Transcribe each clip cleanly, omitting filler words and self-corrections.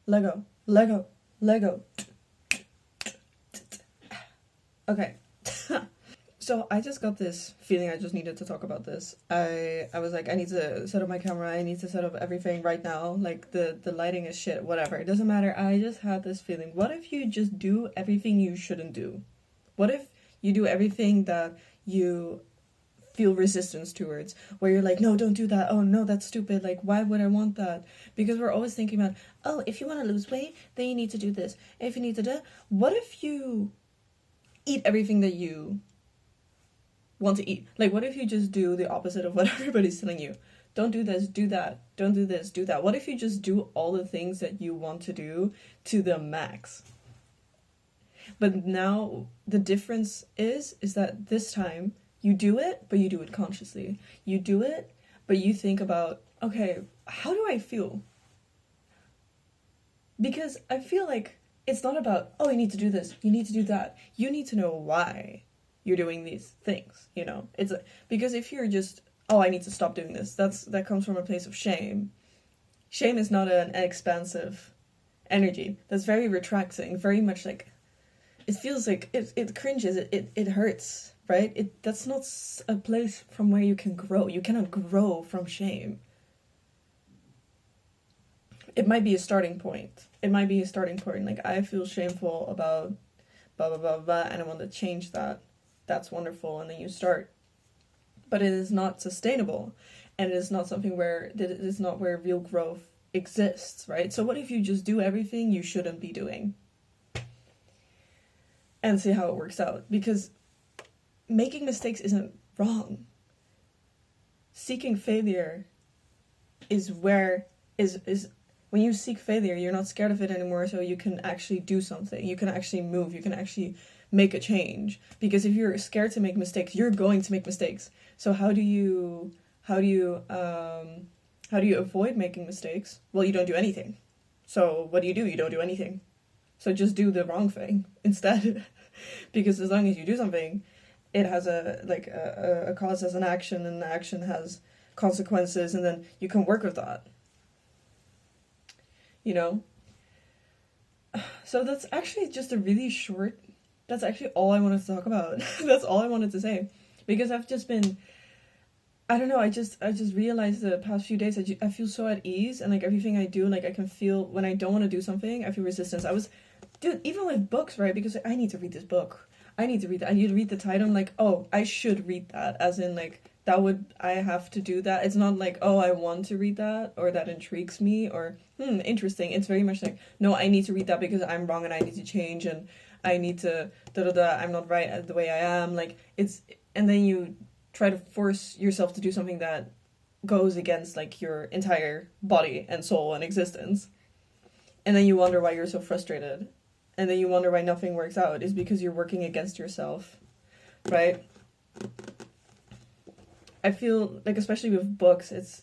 Lego, Lego, Lego. Okay. So I just got this feeling I just needed to talk about this. I was like, I need to set up my camera, I need to set up everything right now. Like the lighting is shit, whatever. It doesn't matter. I just had this feeling. What if you just do everything you shouldn't do? What if you do everything that you feel resistance towards, where you're like, no, don't do that, oh no, that's stupid, like why would I want that? Because we're always thinking about, oh, if you want to lose weight, then you need to do this, if you need to do, what if you eat everything that you want to eat? Like, what if you just do the opposite of what everybody's telling you? Don't do this, do that, don't do this, do that. What if you just do all the things that you want to do to the max? But now the difference is that this time you do it, but you do it consciously. You do it, but you think about, okay, how do I feel? Because I feel like it's not about, oh, you need to do this, you need to do that. You need to know why you're doing these things, you know? It's because if you're just, oh, I need to stop doing this, that comes from a place of shame. Shame is not an expansive energy. That's very retracting, very much like, it feels like it cringes, it hurts, right? That's not a place from where you can grow. You cannot grow from shame. It might be a starting point. Like, I feel shameful about blah, blah, blah, blah, and I want to change that. That's wonderful. And then you start. But it is not sustainable. And it is not something where, it is not where real growth exists, right? So what if you just do everything you shouldn't be doing? And see how it works out. Because making mistakes isn't wrong. Seeking failure is when you seek failure, you're not scared of it anymore, so you can actually do something. You can actually move. You can actually make a change. Because if you're scared to make mistakes, you're going to make mistakes. So how do you avoid making mistakes? Well, you don't do anything. So what do? You don't do anything. So just do the wrong thing instead. Because as long as you do something, it has a cause has an action, and the action has consequences, and then you can work with that. You know? So that's actually just a really short, that's actually all I wanted to talk about. That's all I wanted to say. Because I've just been, I don't know, I just realized the past few days, I feel so at ease, and like everything I do, like I can feel, when I don't want to do something, I feel resistance. Dude, even with books, right? Because I need to read this book. I need to read that. I need to read the title. I'm like, oh, I should read that. As in, like, I have to do that. It's not like, oh, I want to read that, or that intrigues me, or, interesting. It's very much like, no, I need to read that because I'm wrong and I need to change, and I need to, I'm not right the way I am. Like, and then you try to force yourself to do something that goes against, like, your entire body and soul and existence. And then you wonder why you're so frustrated. And then you wonder why nothing works out. Is because you're working against yourself, right? I feel like, especially with books, it's,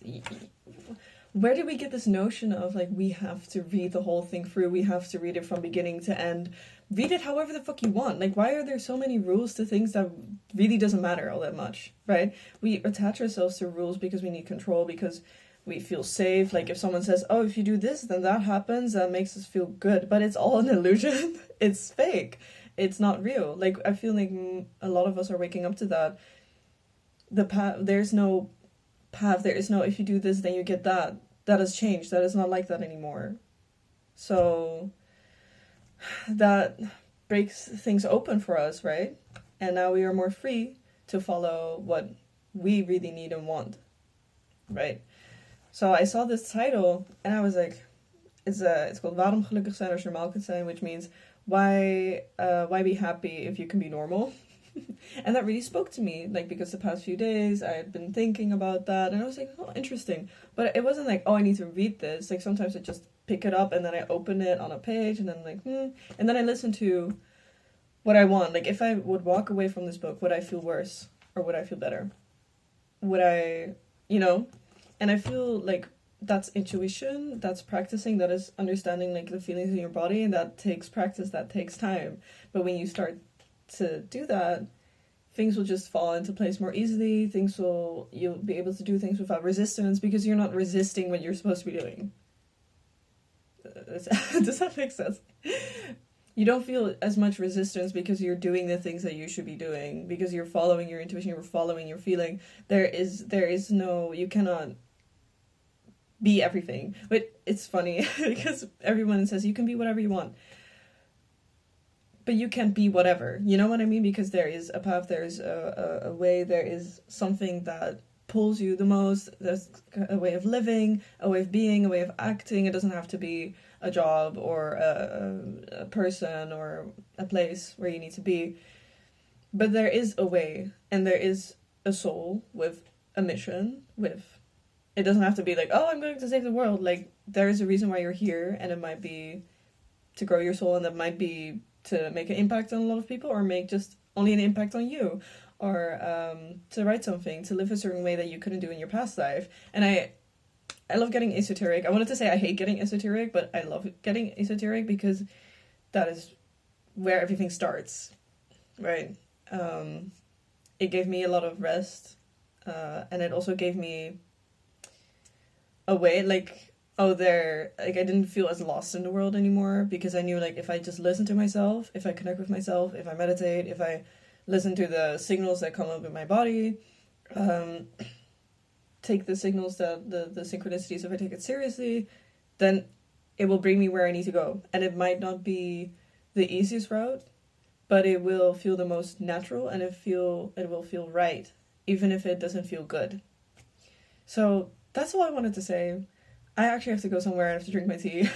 where did we get this notion of, like, we have to read the whole thing through, we have to read it from beginning to end, read it however the fuck you want? Like, why are there so many rules to things that really doesn't matter all that much, right? We attach ourselves to rules because we need control, because we feel safe. Like, if someone says, oh, if you do this, then that happens, that makes us feel good. But it's all an illusion. It's fake. It's not real. Like, I feel like a lot of us are waking up to that. There's no path. There is no, if you do this, then you get that. That has changed. That is not like that anymore. So that breaks things open for us, right? And now we are more free to follow what we really need and want, right? So I saw this title and I was like, it's called Waarom gelukkig zijn als je normaal kunt zijn, which means why be happy if you can be normal? And that really spoke to me, like, because the past few days I had been thinking about that, and I was like, oh, interesting. But it wasn't like, oh, I need to read this. Like, sometimes I just pick it up and then I open it on a page and then like, and then I listen to what I want. Like, if I would walk away from this book, would I feel worse or would I feel better? Would I, And I feel like that's intuition, that's practicing, that is understanding, like, the feelings in your body, and that takes practice, that takes time. But when you start to do that, things will just fall into place more easily. You'll be able to do things without resistance, because you're not resisting what you're supposed to be doing. Does that make sense? You don't feel as much resistance because you're doing the things that you should be doing, because you're following your intuition, you're following your feeling. There is no, you cannot be everything. But it's funny because everyone says you can be whatever you want. But you can't be whatever. You know what I mean? Because there is a path, there is a way, there is something that pulls you the most. There's a way of living, a way of being, a way of acting. It doesn't have to be a job or a person or a place where you need to be. But there is a way, and there is a soul with a mission, with... It doesn't have to be like, oh, I'm going to save the world. Like, there is a reason why you're here, and it might be to grow your soul, and that might be to make an impact on a lot of people, or make just only an impact on you, or to write something, to live a certain way that you couldn't do in your past life. And I love getting esoteric. I wanted to say I hate getting esoteric, but I love getting esoteric because that is where everything starts, right? It gave me a lot of rest, and it also gave me a way, like... I didn't feel as lost in the world anymore, because I knew, like, if I just listen to myself, if I connect with myself, if I meditate, if I listen to the signals that come up in my body, take the signals, the synchronicities, if I take it seriously, then it will bring me where I need to go. And it might not be the easiest route, but it will feel the most natural, and it will feel right, even if it doesn't feel good. So that's all I wanted to say. I actually have to go somewhere. I have to drink my tea.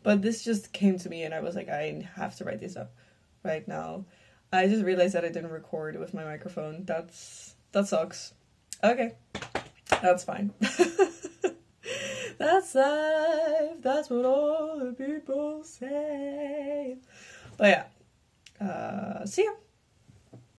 But this just came to me, and I was like, I have to write this up right now. I just realized that I didn't record with my microphone. That sucks. Okay. That's fine. That's life. That's what all the people say. But yeah. See ya.